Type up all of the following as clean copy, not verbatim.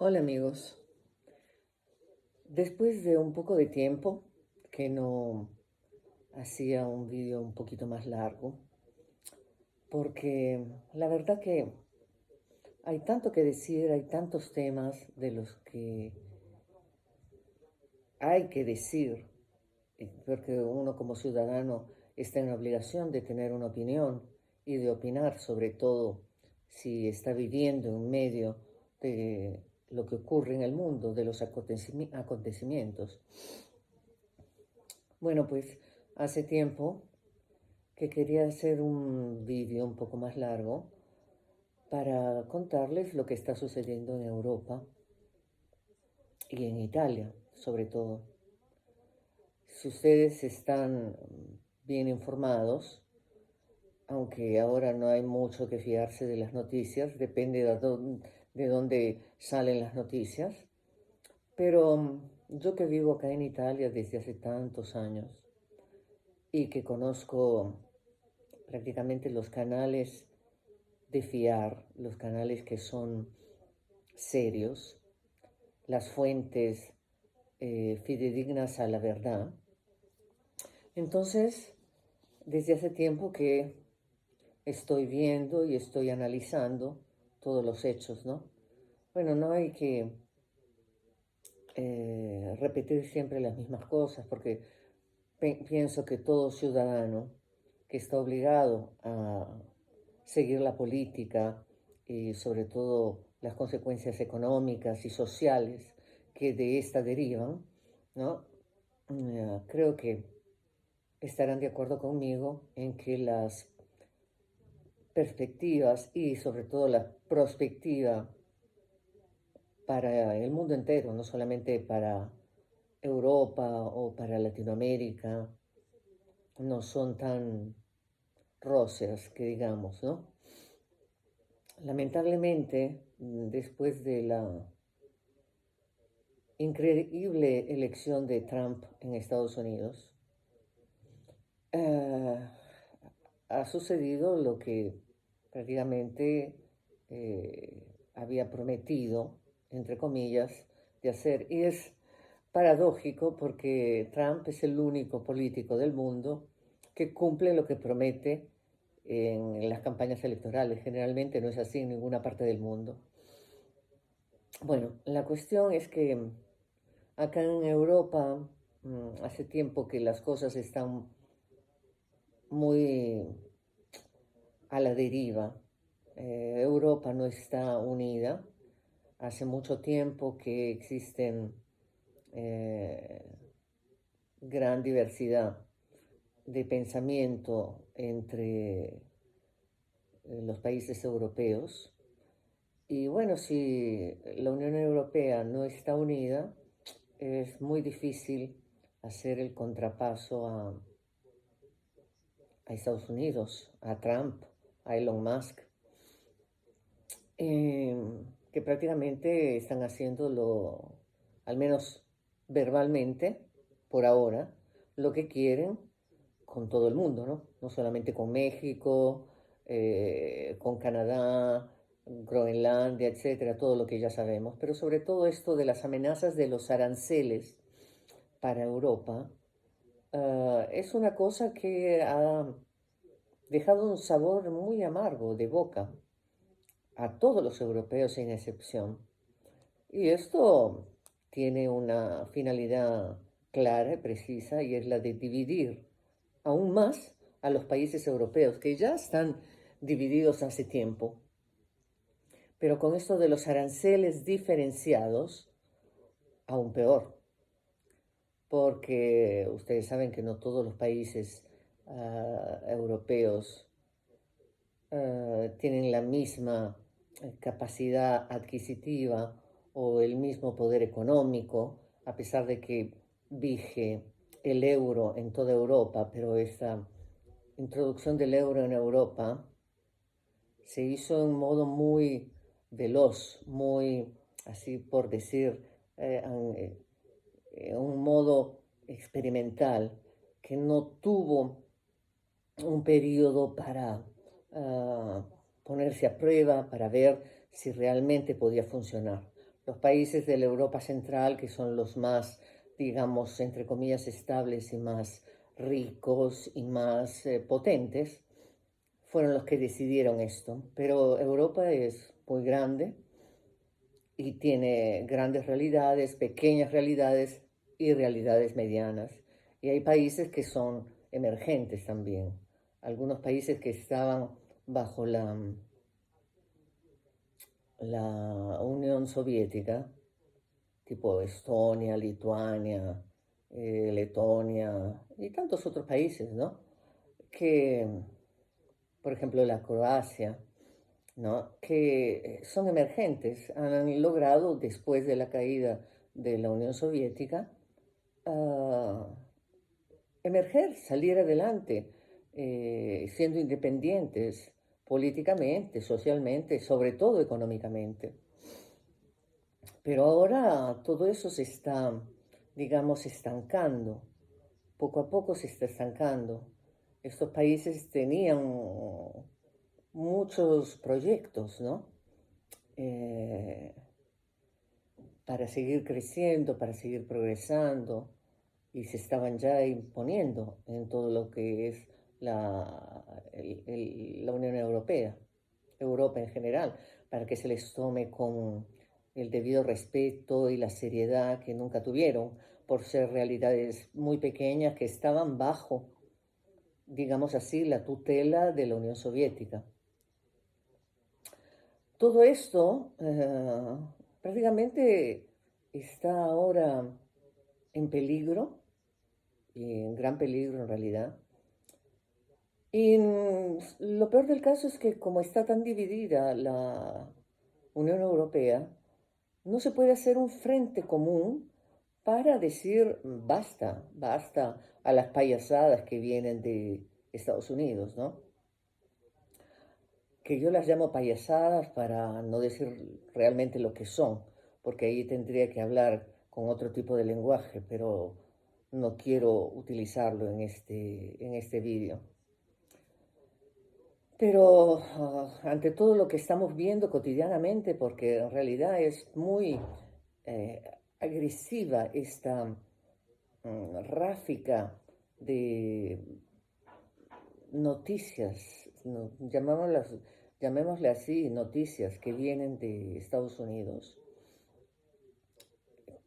Hola amigos, después de un poco de tiempo que no hacía un vídeo un poquito más largo, porque la verdad que hay tanto que decir, hay tantos temas de los que hay que decir, porque uno como ciudadano está en la obligación de tener una opinión y de opinar sobre todo si está viviendo en medio de lo que ocurre en el mundo, de los acontecimientos. Bueno, pues hace tiempo que quería hacer un vídeo un poco más largo para contarles lo que está sucediendo en Europa y en Italia, sobre todo. Si ustedes están bien informados, aunque ahora no hay mucho que fiarse de las noticias, depende de dónde salen las noticias, pero yo que vivo acá en Italia desde hace tantos años y que conozco prácticamente los canales de fiar, los canales que son serios, las fuentes fidedignas a la verdad. Entonces, desde hace tiempo que estoy viendo y estoy analizando todos los hechos, ¿no? Bueno, no hay que repetir siempre las mismas cosas porque pienso que todo ciudadano que está obligado a seguir la política y sobre todo las consecuencias económicas y sociales que de esta derivan, ¿no? Creo que estarán de acuerdo conmigo en que las perspectivas y sobre todo la prospectiva para el mundo entero, no solamente para Europa o para Latinoamérica, no son tan róseas que digamos, ¿no? Lamentablemente, después de la increíble elección de Trump en Estados Unidos, eh, ha sucedido lo que prácticamente había prometido, entre comillas, de hacer. Y es paradójico porque Trump es el único político del mundo que cumple lo que promete en las campañas electorales. Generalmente no es así en ninguna parte del mundo. Bueno, la cuestión es que acá en Europa hace tiempo que las cosas están muy a la deriva. Europa no está unida. Hace mucho tiempo que existen eh, gran diversidad de pensamiento entre los países europeos. Y bueno, si la Unión Europea no está unida, es muy difícil hacer el contrapaso a Estados Unidos, a Trump, a Elon Musk, eh, que prácticamente están haciéndolo, al menos verbalmente, por ahora, lo que quieren con todo el mundo, ¿no? No solamente con México, con Canadá, Groenlandia, etcétera, todo lo que ya sabemos, pero sobre todo esto de las amenazas de los aranceles para Europa, es una cosa que ha dejado un sabor muy amargo de boca a todos los europeos sin excepción. Y esto tiene una finalidad clara y precisa y es la de dividir aún más a los países europeos que ya están divididos hace tiempo. Pero con esto de los aranceles diferenciados, aún peor, porque ustedes saben que no todos los países europeos tienen la misma capacidad adquisitiva o el mismo poder económico, a pesar de que vige el euro en toda Europa, pero esta introducción del euro en Europa se hizo en modo muy veloz, muy, así por decir, un modo experimental, que no tuvo un periodo para ponerse a prueba, para ver si realmente podía funcionar. los países de la Europa Central, que son los más, digamos, entre comillas, estables y más ricos y más potentes, fueron los que decidieron esto. Pero Europa es muy grande y tiene grandes realidades, pequeñas realidades y realidades medianas. Y hay países que son emergentes también. Algunos países que estaban bajo la Unión Soviética, tipo Estonia, Lituania, Letonia y tantos otros países, ¿no? Que, por ejemplo, la Croacia, ¿no? Que son emergentes, han logrado después de la caída de la Unión Soviética uh, emerger, salir adelante, siendo independientes políticamente, socialmente, sobre todo económicamente. Pero ahora todo eso se está, digamos, estancando, poco a poco se está estancando. Estos países tenían muchos proyectos, ¿no? Eh, para seguir creciendo, para seguir progresando, y se estaban ya imponiendo en todo lo que es la Unión Europea, Europa en general, para que se les tome con el debido respeto y la seriedad que nunca tuvieron, por ser realidades muy pequeñas que estaban bajo, digamos así, la tutela de la Unión Soviética. Todo esto prácticamente está ahora en peligro, y en gran peligro en realidad. Y lo peor del caso es que como está tan dividida la Unión Europea, no se puede hacer un frente común para decir basta, basta a las payasadas que vienen de Estados Unidos, ¿no? Que yo las llamo payasadas para no decir realmente lo que son, porque ahí tendría que hablar con otro tipo de lenguaje, pero no quiero utilizarlo en este vídeo. Pero ante todo lo que estamos viendo cotidianamente, porque en realidad es muy eh, agresiva esta ráfica de noticias, no, llamémosle así, noticias que vienen de Estados Unidos.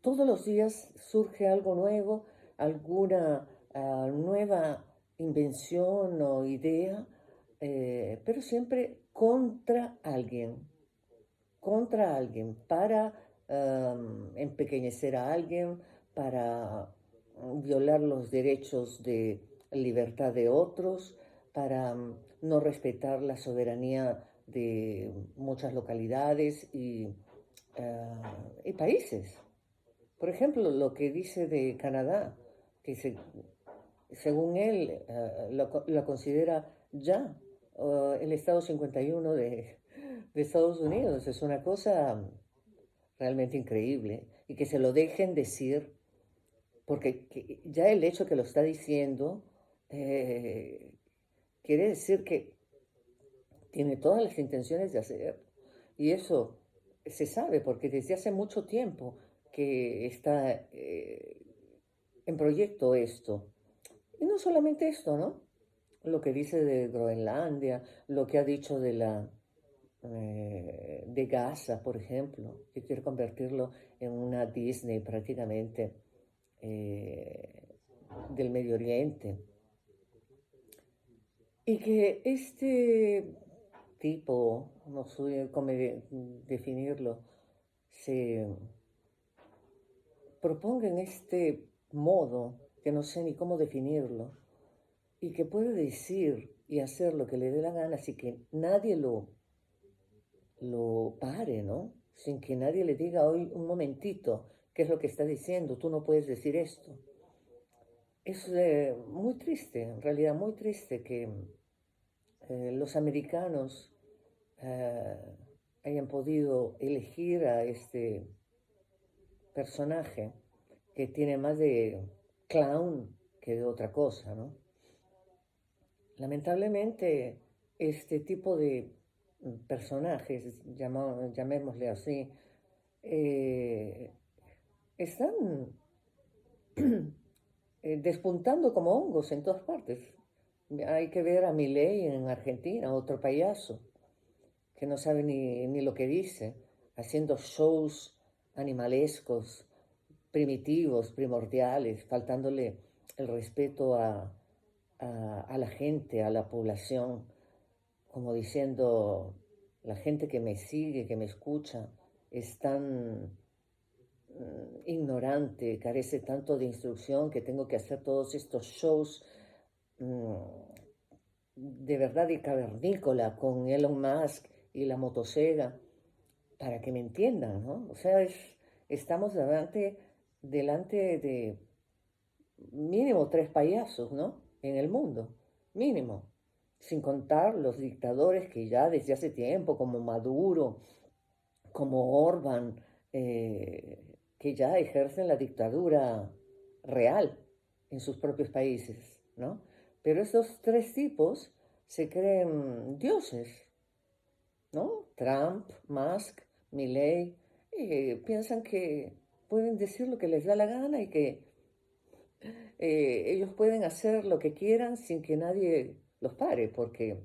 Todos los días surge algo nuevo, alguna nueva invención o idea, pero siempre contra alguien, para empequeñecer a alguien, para violar los derechos de libertad de otros, para no respetar la soberanía de muchas localidades y países. Por ejemplo, lo que dice de Canadá, que según él lo considera ya el Estado 51 de Estados Unidos. Es una cosa realmente increíble. Y que se lo dejen decir, porque ya el hecho que lo está diciendo quiere decir que tiene todas las intenciones de hacer. Y eso se sabe, porque desde hace mucho tiempo que está en proyecto esto. Y no solamente esto, ¿no? Lo que dice de Groenlandia, lo que ha dicho de Gaza, por ejemplo, que quiere convertirlo en una Disney prácticamente del Medio Oriente. Y que este tipo, no sé cómo definirlo, se proponga en este modo, que no sé ni cómo definirlo, y que puede decir y hacer lo que le dé la gana, así que nadie lo pare, ¿no? Sin que nadie le diga hoy un momentito qué es lo que está diciendo, tú no puedes decir esto. Es muy triste, en realidad muy triste que los americanos eh, hayan podido elegir a este personaje que tiene más de clown que de otra cosa, ¿no? Lamentablemente, este tipo de personajes, llamémosle así, eh, están despuntando como hongos en todas partes. Hay que ver a Milei en Argentina, otro payaso, que no sabe ni lo que dice, haciendo shows animalescos, primitivos, primordiales, faltándole el respeto a la gente, a la población, como diciendo, la gente que me sigue, que me escucha, es tan ignorante, carece tanto de instrucción que tengo que hacer todos estos shows mm, de verdad y cavernícola con Elon Musk y la motosega para que me entiendan, ¿no? O sea, estamos delante de mínimo tres payasos, ¿no? En el mundo, mínimo. Sin contar los dictadores que ya desde hace tiempo, como Maduro, como Orbán, que ya ejercen la dictadura real en sus propios países, ¿no? Pero estos tres tipos se creen dioses, ¿no? Trump, Musk, Milley, piensan que pueden decir lo que les da la gana y que ellos pueden hacer lo que quieran sin que nadie los pare, porque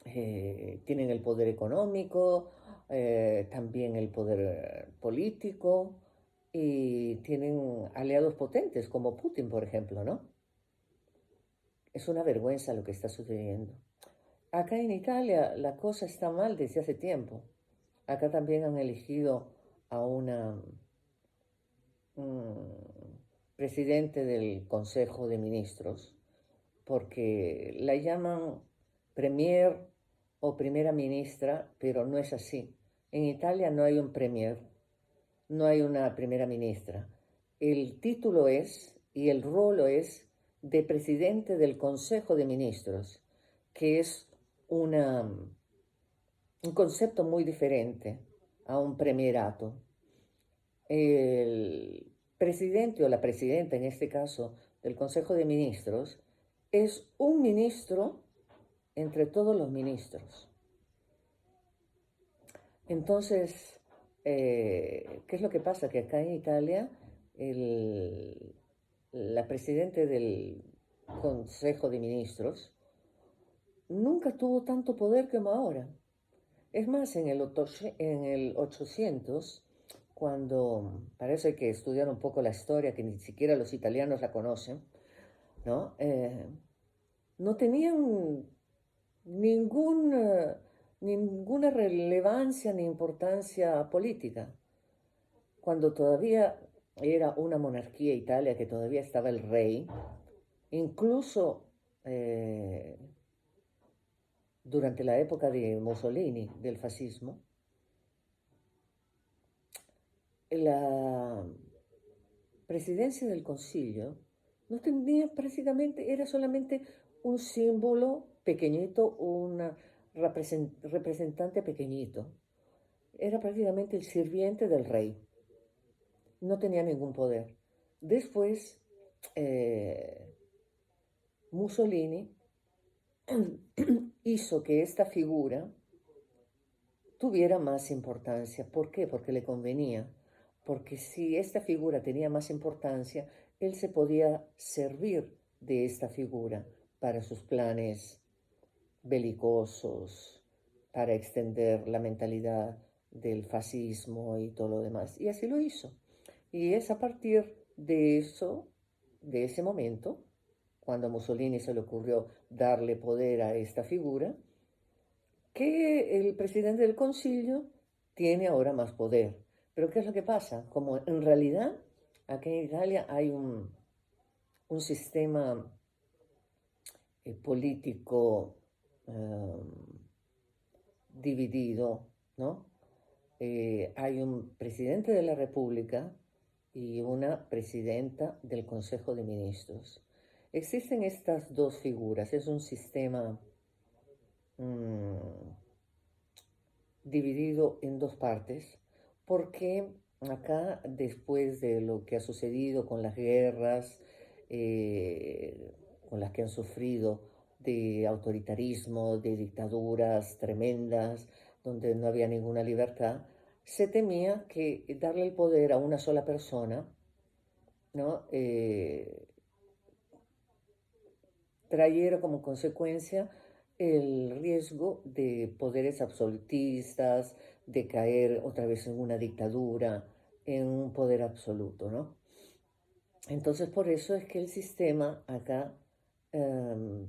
tienen el poder económico, también el poder político y tienen aliados potentes como Putin, por ejemplo, ¿no? Es una vergüenza lo que está sucediendo. Acá en Italia la cosa está mal desde hace tiempo. Acá también han elegido a una presidente del Consejo de Ministros porque la llaman premier o primera ministra, pero no es así. En Italia no hay un premier, no hay una primera ministra. El título es y el rol es de presidente del Consejo de Ministros, que es un concepto muy diferente a un premierato. El presidente o la presidenta, en este caso, del Consejo de Ministros, es un ministro entre todos los ministros. Entonces, ¿qué es lo que pasa? Que acá en Italia, la presidenta del Consejo de Ministros nunca tuvo tanto poder como ahora. Es más, en el 800, cuando parece que estudiar un poco la historia, que ni siquiera los italianos la conocen, ¿no? No tenían ningún, ninguna relevancia ni importancia política. Cuando todavía era una monarquía Italia, que todavía estaba el rey, incluso durante la época de Mussolini, del fascismo, la presidencia del concilio no tenía prácticamente, era solamente un símbolo pequeñito, un representante pequeñito. Era prácticamente el sirviente del rey. No tenía ningún poder. Después, Mussolini hizo que esta figura tuviera más importancia. ¿Por qué? Porque le convenía. Porque si esta figura tenía más importancia, él se podía servir de esta figura para sus planes belicosos, para extender la mentalidad del fascismo y todo lo demás. Y así lo hizo. Y es a partir de eso, de ese momento, cuando a Mussolini se le ocurrió darle poder a esta figura, que el presidente del concilio tiene ahora más poder. Pero ¿qué es lo que pasa? Como en realidad aquí en Italia hay un sistema político dividido, ¿no? Hay un presidente de la República y una presidenta del Consejo de Ministros. Existen estas dos figuras, es un sistema dividido en dos partes, porque acá, después de lo que ha sucedido con las guerras, con las que han sufrido, de autoritarismo, de dictaduras tremendas, donde no había ninguna libertad, se temía que darle el poder a una sola persona, ¿no? Trayera como consecuencia el riesgo de poderes absolutistas, de caer otra vez en una dictadura, en un poder absoluto, ¿no? Entonces, por eso es que el sistema acá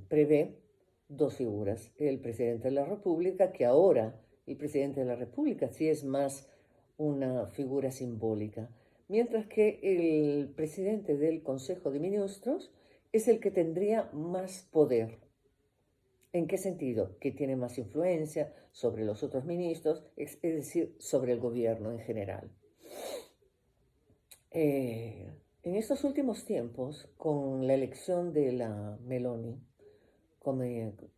prevé dos figuras. El presidente de la República, que ahora el presidente de la República sí es más una figura simbólica, mientras que el presidente del Consejo de Ministros es el que tendría más poder. ¿En qué sentido? Que tiene más influencia sobre los otros ministros, es decir, sobre el gobierno en general. En estos últimos tiempos, con la elección de la Meloni como,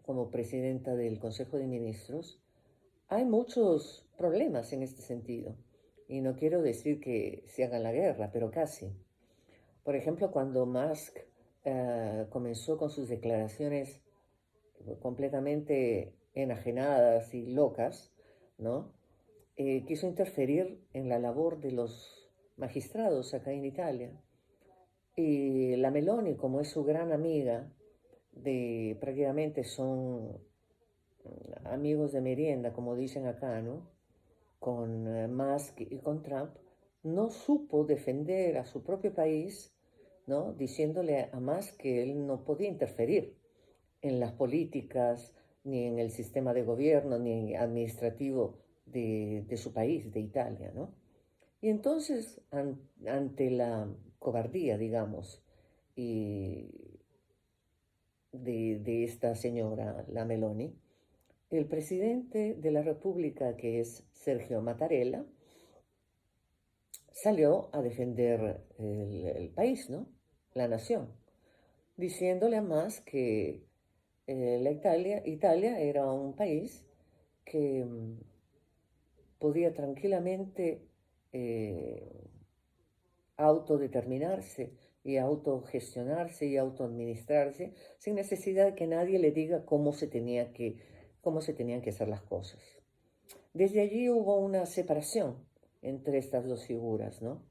como presidenta del Consejo de Ministros, hay muchos problemas en este sentido. Y no quiero decir que se hagan la guerra, pero casi. Por ejemplo, cuando Musk comenzó con sus declaraciones completamente enajenadas y locas, ¿no? Quiso interferir en la labor de los magistrados acá en Italia. Y la Meloni, como es su gran amiga, prácticamente son amigos de merienda, como dicen acá, ¿no? Con Musk y con Trump, no supo defender a su propio país, ¿no? Diciéndole a Musk que él no podía interferir en las políticas, ni en el sistema de gobierno, ni administrativo de su país, de Italia, ¿no? Y entonces, ante la cobardía, digamos, y de esta señora, la Meloni, el presidente de la República, que es Sergio Mattarella, salió a defender el país, ¿no? La nación, diciéndole además que Italia era un país que podía tranquilamente eh, autodeterminarse y autogestionarse y autoadministrarse sin necesidad de que nadie le diga cómo se tenían que hacer las cosas. Desde allí hubo una separación entre estas dos figuras, ¿no?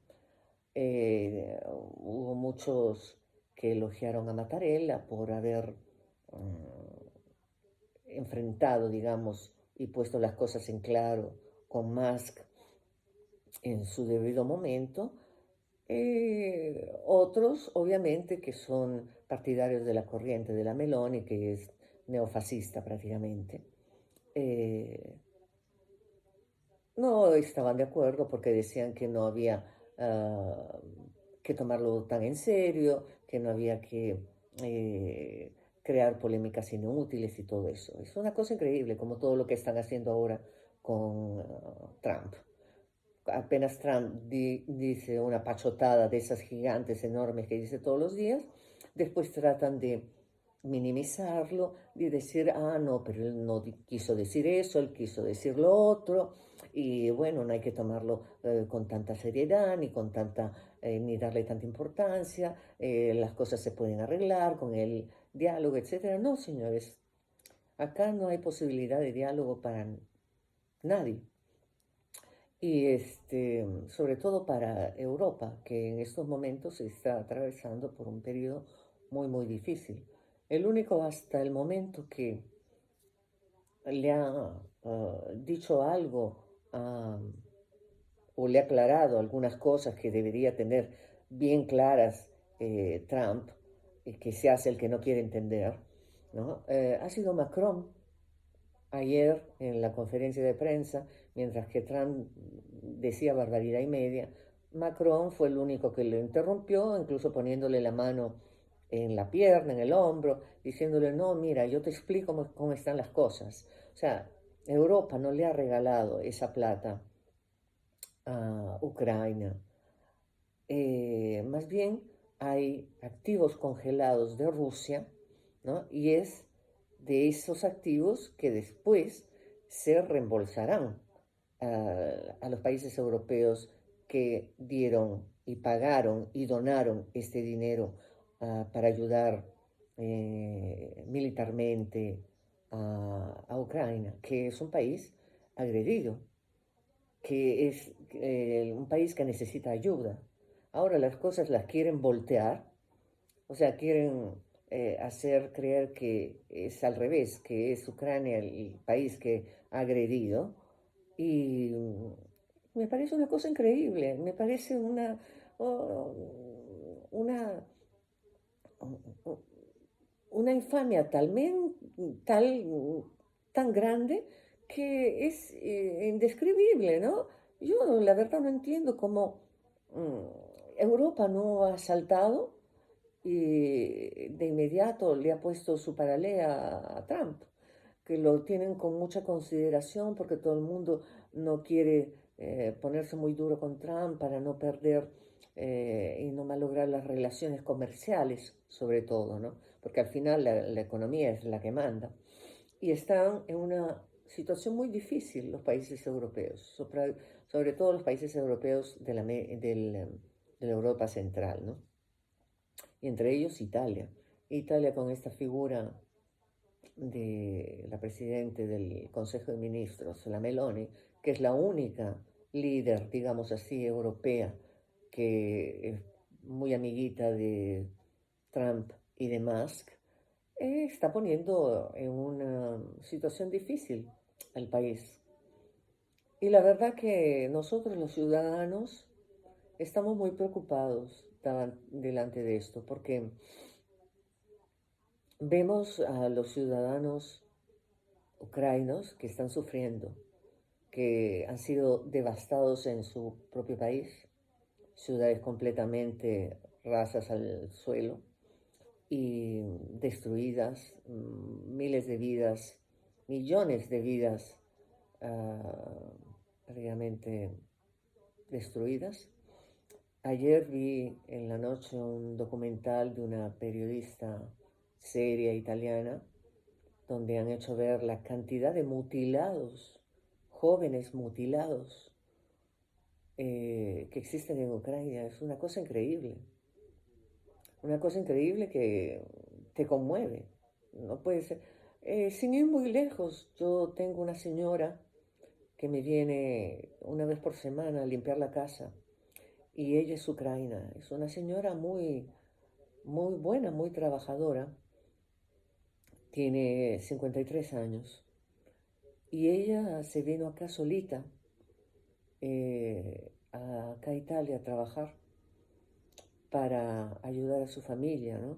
Hubo muchos que elogiaron a Mattarella por haber enfrentado, digamos, y puesto las cosas en claro con Musk en su debido momento. Otros, obviamente, que son partidarios de la corriente de la Meloni, que es neofascista prácticamente, no estaban de acuerdo porque decían que no había que tomarlo tan en serio, que no había que crear polémicas inútiles y todo eso. Es una cosa increíble, como todo lo que están haciendo ahora con Trump. Apenas Trump dice una pachotada de esas gigantes enormes que dice todos los días, después tratan de minimizarlo, de decir, ah, no, pero él no quiso decir eso, él quiso decir lo otro, y bueno, no hay que tomarlo con tanta seriedad, ni con tanta, ni darle tanta importancia, las cosas se pueden arreglar con el diálogo, etcétera. No, señores, acá no hay posibilidad de diálogo para nadie. Y sobre todo para Europa, que en estos momentos se está atravesando por un periodo muy, muy difícil. El único hasta el momento que le ha dicho algo o le ha aclarado algunas cosas que debería tener bien claras Trump, y que se hace el que no quiere entender, ¿no? Ha sido Macron. Ayer en la conferencia de prensa, mientras que Trump decía barbaridad y media, Macron fue el único que lo interrumpió, incluso poniéndole la mano en la pierna, en el hombro, diciéndole, no, mira, yo te explico cómo están las cosas. O sea, Europa no le ha regalado esa plata a Ucrania. Más bien hay activos congelados de Rusia, ¿no? Y es de esos activos que después se reembolsarán a los países europeos que dieron y pagaron y donaron este dinero para ayudar militarmente a Ucrania, que es un país agredido, que es un país que necesita ayuda. Ahora las cosas las quieren voltear, o sea, quieren hacer creer que es al revés, que es Ucrania el país que ha agredido. Y me parece una cosa increíble, me parece oh, una, una infamia tal, tan grande que es indescribible, ¿no? Yo la verdad no entiendo cómo Europa no ha saltado y de inmediato le ha puesto su paralea a Trump, que lo tienen con mucha consideración porque todo el mundo no quiere ponerse muy duro con Trump para no perder y no malograr las relaciones comerciales, sobre todo, ¿no? Porque al final la economía es la que manda. Y están en una situación muy difícil los países europeos, sobre todo los países europeos de la Europa Central, ¿no? Y entre ellos Italia. Italia con esta figura de la presidenta del Consejo de Ministros, la Meloni, que es la única líder, digamos así, europea, que es muy amiguita de Trump y de Musk, está poniendo en una situación difícil al país. Y la verdad que nosotros los ciudadanos estamos muy preocupados delante de esto, porque vemos a los ciudadanos ucranianos que están sufriendo, que han sido devastados en su propio país, ciudades completamente rasas al suelo y destruidas, miles de vidas, millones de vidas prácticamente destruidas. Ayer vi en la noche un documental de una periodista seria italiana donde han hecho ver la cantidad de mutilados, jóvenes mutilados, que existen en Ucrania. Es una cosa increíble que te conmueve. No puede ser. Sin ir muy lejos, yo tengo una señora que me viene una vez por semana a limpiar la casa y ella es ucraniana. Es una señora muy buena, muy trabajadora. Tiene 53 años y ella se vino acá solita, acá a Italia a trabajar para ayudar a su familia, ¿no?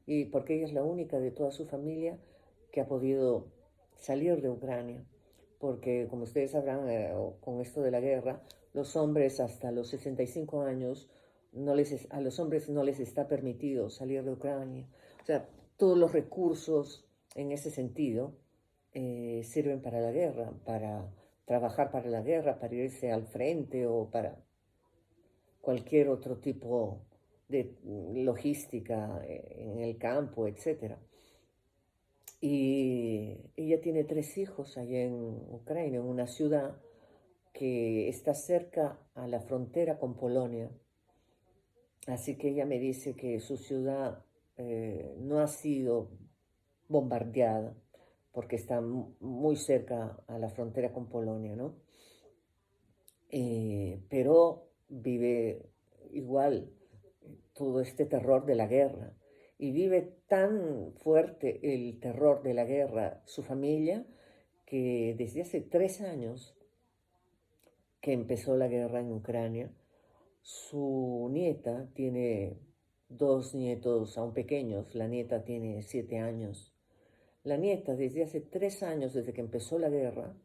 Y porque ella es la única de toda su familia que ha podido salir de Ucrania, porque como ustedes sabrán, con esto de la guerra, los hombres hasta los 65 años, a los hombres no les está permitido salir de Ucrania. O sea, todos los recursos en ese sentido sirven para la guerra, para trabajar para la guerra, para irse al frente o para cualquier otro tipo de logística en el campo, etcétera. Y ella tiene 3 hijos allá en Ucrania, en una ciudad que está cerca a la frontera con Polonia. Así que ella me dice que su ciudad no ha sido bombardeada porque está muy cerca a la frontera con Polonia, ¿no? Pero vive igual todo este terror de la guerra. Y vive tan fuerte el terror de la guerra su familia que desde hace 3 años que empezó la guerra en Ucrania, su nieta tiene 2 nietos aún pequeños, la nieta tiene 7 años. La nieta desde hace 3 años, desde que empezó la guerra,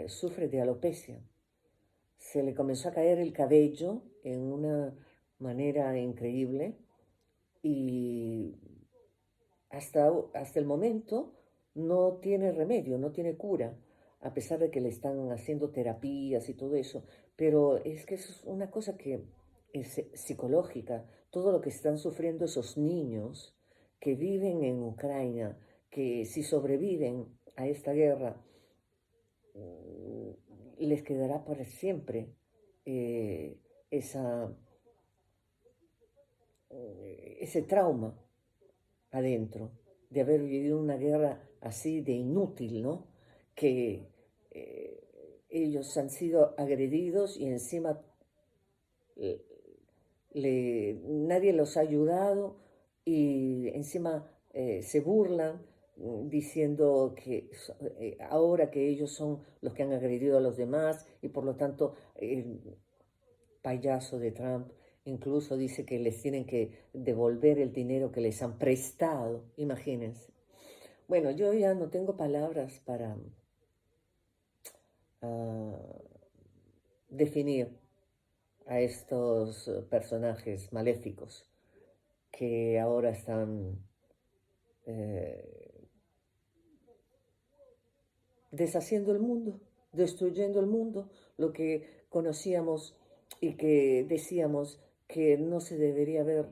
sufre de alopecia. Se le comenzó a caer el cabello en una manera increíble y hasta el momento no tiene remedio, no tiene cura, a pesar de que le están haciendo terapias y todo eso. Pero es que es una cosa que es psicológica, todo lo que están sufriendo esos niños que viven en Ucrania, que si sobreviven a esta guerra, les quedará para siempre eh, esa, ese trauma adentro de haber vivido una guerra así de inútil, ¿no? Que ellos han sido agredidos y encima eh, nadie los ha ayudado y encima se burlan diciendo que ahora que ellos son los que han agredido a los demás y por lo tanto el payaso de Trump incluso dice que les tienen que devolver el dinero que les han prestado, imagínense. Bueno, yo ya no tengo palabras para definir a estos personajes maléficos que ahora están eh, deshaciendo el mundo, destruyendo el mundo, lo que conocíamos y que decíamos que no se debería haber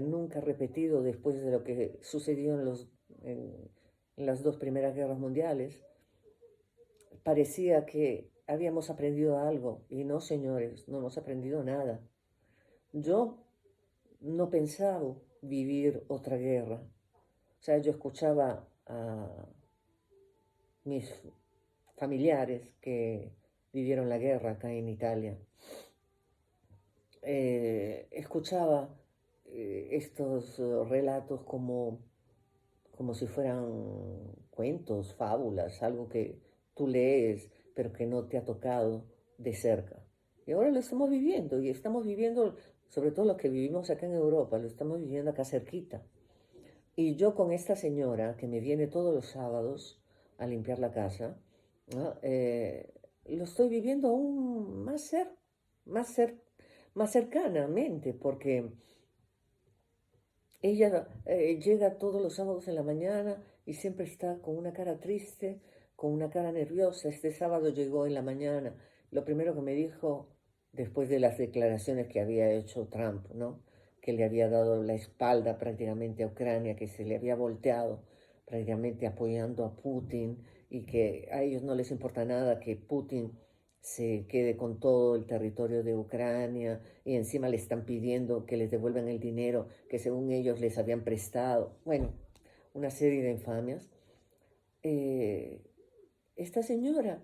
nunca repetido después de lo que sucedió en las dos primeras guerras mundiales. Parecía que habíamos aprendido algo y no, señores, no hemos aprendido nada. Yo no pensaba vivir otra guerra. O sea, yo escuchaba a mis familiares que vivieron la guerra acá en Italia. Escuchaba estos relatos como si fueran cuentos, fábulas, algo que tú lees pero que no te ha tocado de cerca. Y ahora lo estamos viviendo y estamos viviendo, sobre todo los que vivimos acá en Europa, lo estamos viviendo acá cerquita. Y yo con esta señora que me viene todos los sábados a limpiar la casa, ¿no? Lo estoy viviendo aún más, cer- más cercanamente, porque ella llega todos los sábados en la mañana y siempre está con una cara triste, con una cara nerviosa. Este sábado llegó en la mañana. Lo primero que me dijo, después de las declaraciones que había hecho Trump, ¿no? Que le había dado la espalda prácticamente a Ucrania, que se le había volteado prácticamente apoyando a Putin y que a ellos no les importa nada que Putin se quede con todo el territorio de Ucrania y encima le están pidiendo que les devuelvan el dinero que según ellos les habían prestado. Bueno, una serie de infamias. Eh, esta señora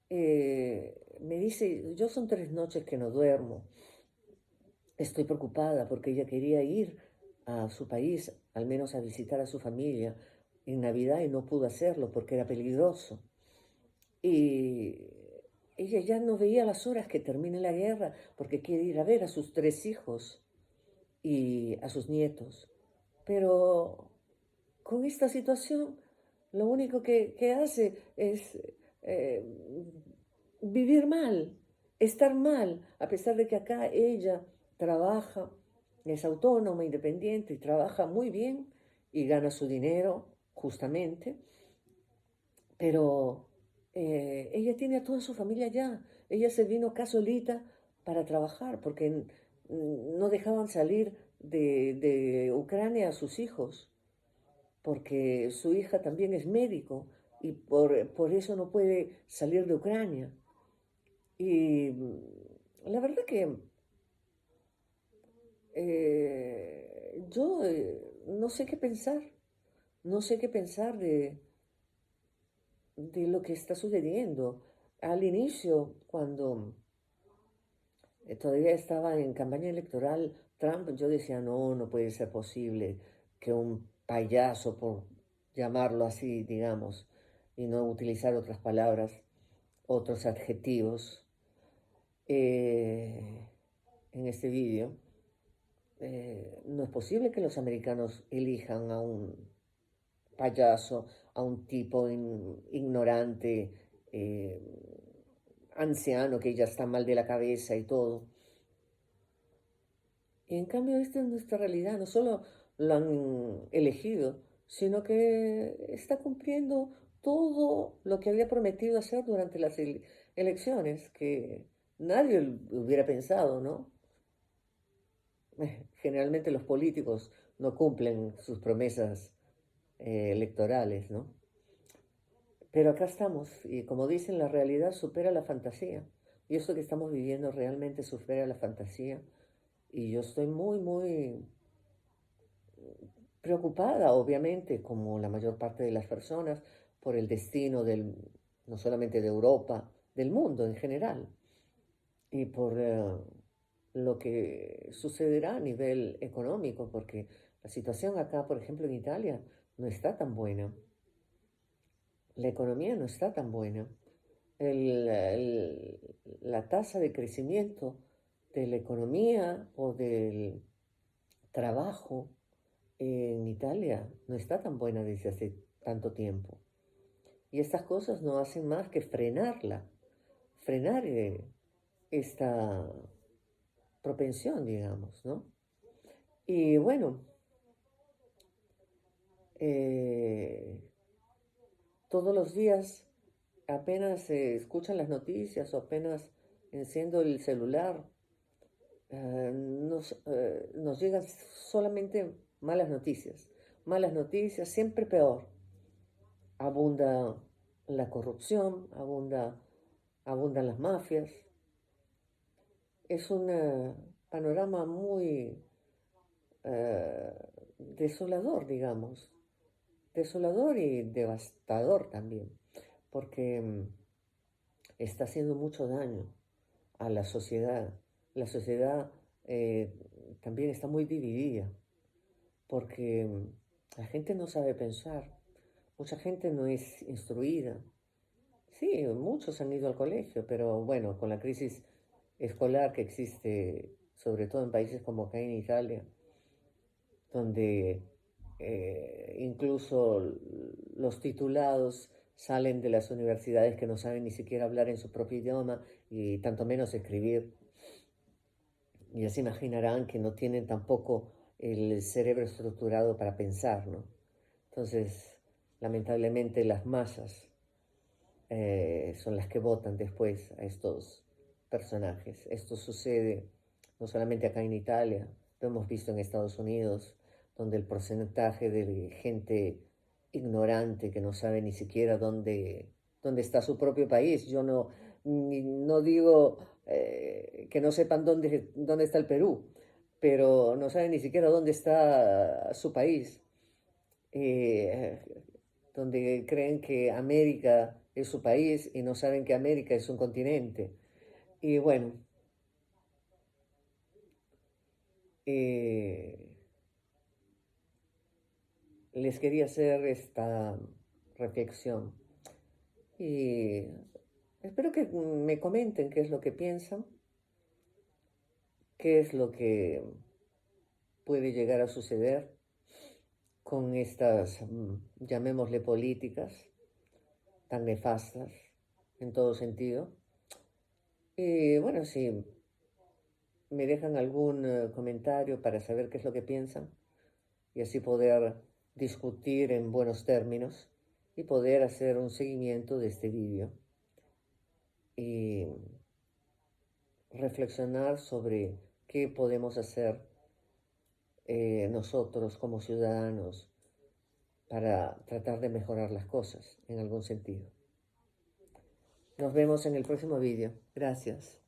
me dice, yo son 3 noches que no duermo, estoy preocupada porque ella quería ir a su país, al menos a visitar a su familia en Navidad y no pudo hacerlo porque era peligroso. Y ella ya no veía las horas que termine la guerra porque quiere ir a ver a sus 3 hijos y a sus nietos. Pero con esta situación, lo único que hace es eh, vivir mal, estar mal, a pesar de que acá ella trabaja, es autónoma, independiente y trabaja muy bien y gana su dinero justamente, pero ella tiene a toda su familia allá. Ella se vino acá solita para trabajar porque no dejaban salir de Ucrania a sus hijos, porque su hija también es médico y por eso no puede salir de Ucrania. Y la verdad que yo no sé qué pensar, no sé qué pensar de lo que está sucediendo. Al inicio, cuando todavía estaba en campaña electoral Trump, yo decía, no, no puede ser posible que un payaso, por llamarlo así, digamos, y no utilizar otras palabras, otros adjetivos, eh, en este vídeo, no es posible que los americanos elijan a un payaso, a un tipo ignorante, eh, anciano que ya está mal de la cabeza y todo. Y en cambio esta es nuestra realidad, no solo lo han elegido, sino que está cumpliendo todo lo que había prometido hacer durante las elecciones, que nadie hubiera pensado, ¿no? Generalmente los políticos no cumplen sus promesas electorales, ¿no? Pero acá estamos, y como dicen, la realidad supera la fantasía. Y esto que estamos viviendo realmente supera la fantasía. Y yo estoy muy preocupada, obviamente, como la mayor parte de las personas, por el destino no solamente de Europa, del mundo en general y por lo que sucederá a nivel económico, porque la situación acá, por ejemplo, en Italia, no está tan buena. La economía no está tan buena. La tasa de crecimiento de la economía o del trabajo en Italia no está tan buena desde hace tanto tiempo. Y estas cosas no hacen más que frenar esta propensión, digamos, ¿no? Y bueno, eh, todos los días apenas se escuchan las noticias o apenas enciendo el celular, nos llegan solamente malas noticias, siempre peor. Abunda la corrupción, abundan las mafias. Es un panorama muy eh, desolador, digamos, desolador y devastador también, porque está haciendo mucho daño a la sociedad. La sociedad eh, también está muy dividida, porque la gente no sabe pensar, mucha gente no es instruida. Sí, muchos han ido al colegio, pero bueno, con la crisis escolar que existe, sobre todo en países como acá en Italia, donde incluso los titulados salen de las universidades que no saben ni siquiera hablar en su propio idioma y tanto menos escribir. Y ya se imaginarán que no tienen tampoco el cerebro estructurado para pensar, ¿no? Entonces, lamentablemente las masas son las que votan después a estos personajes. Esto sucede no solamente acá en Italia, lo hemos visto en Estados Unidos, donde el porcentaje de gente ignorante que no sabe ni siquiera dónde está su propio país. Yo no digo que no sepan dónde está el Perú, pero no saben ni siquiera dónde está su país. Eh, donde creen que América es su país y no saben que América es un continente. Y bueno, eh, les quería hacer esta reflexión y espero que me comenten qué es lo que piensan, qué es lo que puede llegar a suceder con estas, llamémosle políticas, tan nefastas en todo sentido. Y bueno, si me dejan algún comentario para saber qué es lo que piensan y así poder discutir en buenos términos y poder hacer un seguimiento de este vídeo y reflexionar sobre qué podemos hacer nosotros como ciudadanos para tratar de mejorar las cosas en algún sentido. Nos vemos en el próximo vídeo. Gracias.